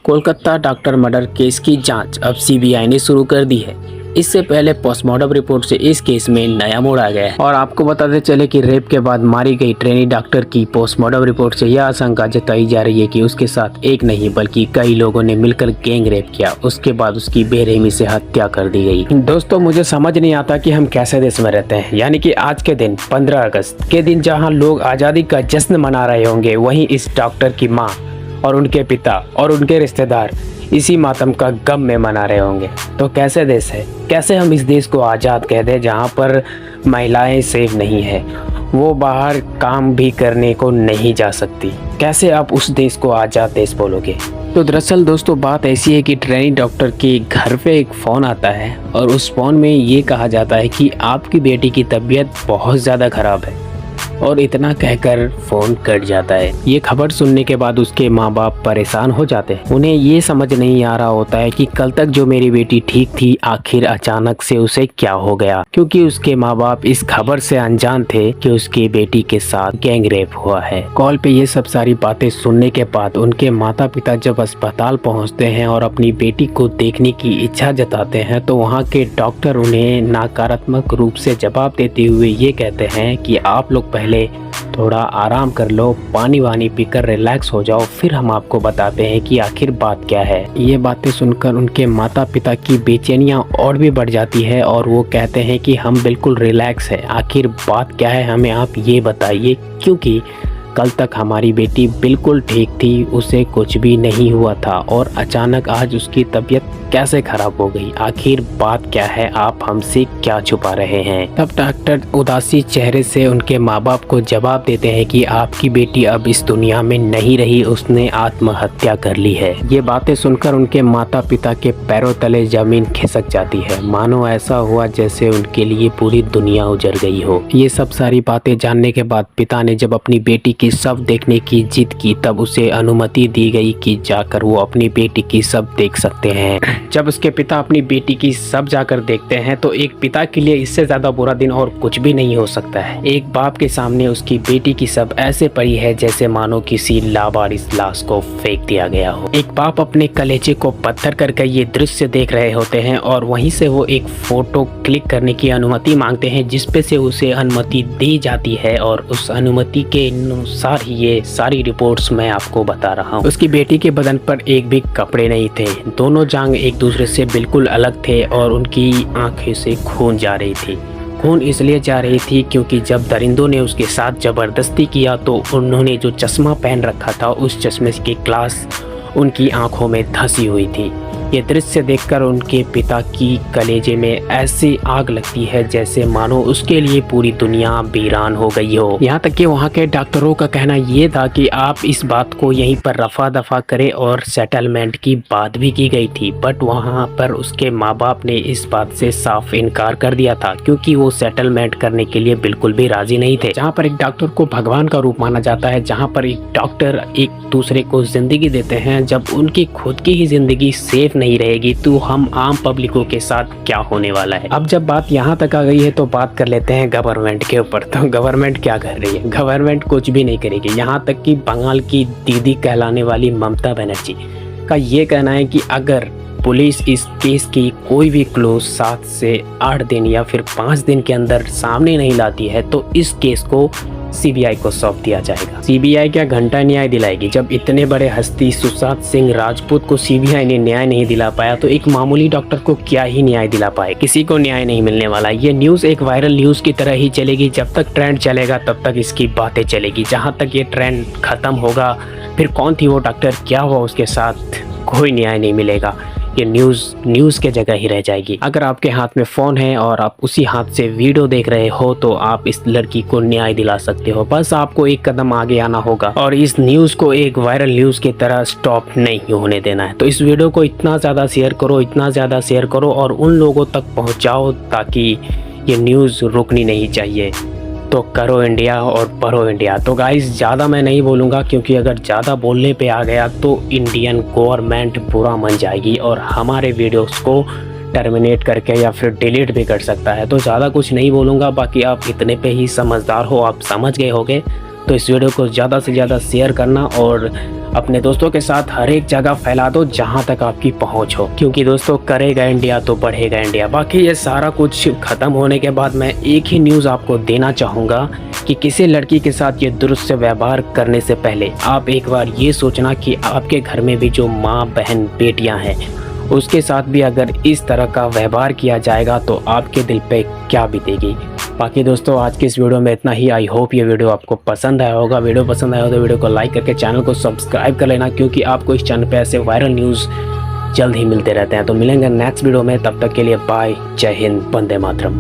Kolkata doctor murder case की जांच अब सीबीआई ने शुरू कर दी है। इससे पहले पोस्टमार्टम रिपोर्ट से इस केस में नया मोड़ आ गया है। और आपको बताते चले कि रेप के बाद मारी गई ट्रेनी डॉक्टर की पोस्टमार्टम रिपोर्ट से यह आशंका जताई जा रही है कि उसके साथ एक नहीं बल्कि कई लोगों ने मिलकर गैंग रेप किया। उसके बाद उसकी बेरहमी से हत्या कर दी गई। दोस्तों, मुझे समझ नहीं आता कि हम कैसे देश में रहते हैं। यानी कि आज के दिन 15 अगस्त के दिन जहाँ लोग आज़ादी का जश्न मना रहे होंगे, वहीं इस डॉक्टर की माँ और उनके पिता और उनके रिश्तेदार इसी मातम का गम में मना रहे होंगे। तो कैसे देश है? कैसे हम इस देश को आज़ाद कह दें जहाँ पर महिलाएं सेफ नहीं है, वो बाहर काम भी करने को नहीं जा सकती? कैसे आप उस देश को आज़ाद देश बोलोगे? तो दरअसल दोस्तों, बात ऐसी है कि ट्रेनी डॉक्टर के घर पे एक फ़ोन आता है और उस फ़ोन में ये कहा जाता है कि आपकी बेटी की तबीयत बहुत ज़्यादा ख़राब है, और इतना कहकर फ़ोन कट जाता है। ये खबर सुनने के बाद उसके माँ बाप परेशान हो जाते हैं। उन्हें ये समझ नहीं आ रहा होता है कि कल तक जो मेरी बेटी ठीक थी, आखिर अचानक से उसे क्या हो गया, क्योंकि उसके माँ बाप इस खबर से अनजान थे कि उसकी बेटी के साथ गैंग रेप हुआ है। कॉल पे ये सब सारी बातें सुनने के बाद उनके माता पिता जब अस्पताल पहुँचते हैं और अपनी बेटी को देखने की इच्छा जताते हैं, तो वहाँ के डॉक्टर उन्हें नकारात्मक रूप से जवाब देते हुए ये कहते हैं कि आप लोग पहले थोड़ा आराम कर लो, पानी वानी पीकर रिलैक्स हो जाओ, फिर हम आपको बताते हैं कि आखिर बात क्या है। ये बातें सुनकर उनके माता पिता की बेचैनियाँ और भी बढ़ जाती है और वो कहते हैं कि हम बिल्कुल रिलैक्स है, आखिर बात क्या है हमें आप ये बताइए, क्योंकि कल तक हमारी बेटी बिल्कुल ठीक थी, उसे कुछ भी नहीं हुआ था और अचानक आज उसकी तबीयत कैसे खराब हो गई? आखिर बात क्या है? आप हमसे क्या छुपा रहे हैं? तब डॉक्टर उदासी चेहरे से उनके माँ बाप को जवाब देते हैं कि आपकी बेटी अब इस दुनिया में नहीं रही, उसने आत्महत्या कर ली है। ये बातें सुनकर उनके माता पिता के पैरों तले जमीन खिसक जाती है, मानो ऐसा हुआ जैसे उनके लिए पूरी दुनिया उजड़ गई हो। ये सब सारी बातें जानने के बाद पिता ने जब अपनी बेटी की शव देखने की जिद की, तब उसे अनुमति दी गई कि जाकर वो अपनी बेटी की शव देख सकते हैं। जब उसके पिता अपनी बेटी की शव जाकर देखते हैं तो एक पिता के लिए इससे ज्यादा बुरा दिन और कुछ भी नहीं हो सकता है। एक बाप के सामने उसकी बेटी की शव ऐसे पड़ी है जैसे मानो किसी लावारिस लाश को फेंक दिया गया हो। एक बाप अपने कलेजे को पत्थर करके ये दृश्य देख रहे होते हैं और वहीं से वो एक फोटो क्लिक करने की अनुमति मांगते हैं, जिसपे से उसे अनुमति दी जाती है और उस अनुमति के अनुसार ही ये सारी रिपोर्ट्स मैं आपको बता रहा हूँ। उसकी बेटी के बदन पर एक भी कपड़े नहीं थे, दोनों जांघ एक दूसरे से बिल्कुल अलग थे और उनकी आंखें से खून जा रही थी। खून इसलिए जा रही थी क्योंकि जब दरिंदों ने उसके साथ जबरदस्ती किया तो उन्होंने जो चश्मा पहन रखा था, उस चश्मे की ग्लास उनकी आंखों में धंसी हुई थी। ये दृश्य देखकर उनके पिता की कलेजे में ऐसी आग लगती है जैसे मानो उसके लिए पूरी दुनिया वीरान हो गई हो। यहाँ तक कि वहाँ के डॉक्टरों का कहना ये था कि आप इस बात को यहीं पर रफा दफा करें और सेटलमेंट की बात भी की गई थी, बट वहाँ पर उसके माँ बाप ने इस बात से साफ इनकार कर दिया था क्योंकि वो सेटलमेंट करने के लिए बिल्कुल भी राजी नहीं थे। जहाँ पर एक डॉक्टर को भगवान का रूप माना जाता है, जहाँ पर एक डॉक्टर एक दूसरे को जिंदगी देते हैं, जब उनकी खुद की ही जिंदगी सेफ नहीं रहेगी तो हम आम पब्लिकों के साथ क्या होने वाला है। अब जब बात यहाँ तक आ गई है तो बात कर लेते हैं गवर्नमेंट के ऊपर। तो गवर्नमेंट क्या कर रही है? गवर्नमेंट कुछ भी नहीं करेगी। यहाँ तक कि बंगाल की दीदी कहलाने वाली ममता बनर्जी का ये कहना है कि अगर पुलिस इस केस की कोई भी क्लूज 7 से 8 दिन या फिर 5 दिन के अंदर सामने नहीं लाती है तो इस केस को सीबीआई को सौंप दिया जाएगा। सीबीआई क्या घंटा न्याय दिलाएगी? जब इतने बड़े हस्ती सुशांत सिंह राजपूत को सीबीआई ने न्याय नहीं दिला पाया तो एक मामूली डॉक्टर को क्या ही न्याय दिला पाए? किसी को न्याय नहीं मिलने वाला। ये न्यूज़ एक वायरल न्यूज़ की तरह ही चलेगी। जब तक ट्रेंड चलेगा तब तक इसकी बातें चलेगी। जहाँ तक ये ट्रेंड खत्म होगा, फिर कौन थी वो डॉक्टर, क्या हुआ उसके साथ, कोई न्याय नहीं मिलेगा। ये न्यूज़ के जगह ही रह जाएगी। अगर आपके हाथ में फ़ोन है और आप उसी हाथ से वीडियो देख रहे हो तो आप इस लड़की को न्याय दिला सकते हो। बस आपको एक कदम आगे आना होगा और इस न्यूज़ को एक वायरल न्यूज़ की तरह स्टॉप नहीं होने देना है। तो इस वीडियो को इतना ज़्यादा शेयर करो, इतना ज़्यादा शेयर करो और उन लोगों तक पहुँचाओ ताकि ये न्यूज़ रुकनी नहीं चाहिए। तो करो इंडिया और पढ़ो इंडिया। तो गाइस, ज़्यादा मैं नहीं बोलूँगा क्योंकि अगर ज़्यादा बोलने पे आ गया तो इंडियन गवर्नमेंट बुरा मान जाएगी और हमारे वीडियोस को टर्मिनेट करके या फिर डिलीट भी कर सकता है। तो ज़्यादा कुछ नहीं बोलूँगा, बाकी आप इतने पे ही समझदार हो, आप समझ गए होगे। तो इस वीडियो को ज़्यादा से ज़्यादा शेयर करना और अपने दोस्तों के साथ हर एक जगह फैला दो जहां तक आपकी पहुंच हो, क्योंकि दोस्तों करेगा इंडिया तो बढ़ेगा इंडिया। बाकी ये सारा कुछ ख़त्म होने के बाद मैं एक ही न्यूज़ आपको देना चाहूँगा कि किसी लड़की के साथ ये दुरुस्त से व्यवहार करने से पहले आप एक बार ये सोचना कि आपके घर में भी जो माँ बहन बेटियाँ हैं उसके साथ भी अगर इस तरह का व्यवहार किया जाएगा तो आपके दिल पे क्या बीतेगी। बाकी दोस्तों आज के इस वीडियो में इतना ही। आई होप ये वीडियो आपको पसंद आया होगा। वीडियो पसंद आया हो तो वीडियो को लाइक करके चैनल को सब्सक्राइब कर लेना, क्योंकि आपको इस चैनल पे ऐसे वायरल न्यूज़ जल्द ही मिलते रहते हैं। तो मिलेंगे नेक्स्ट वीडियो में, तब तक के लिए बाय, जय हिंद, वंदे मातरम।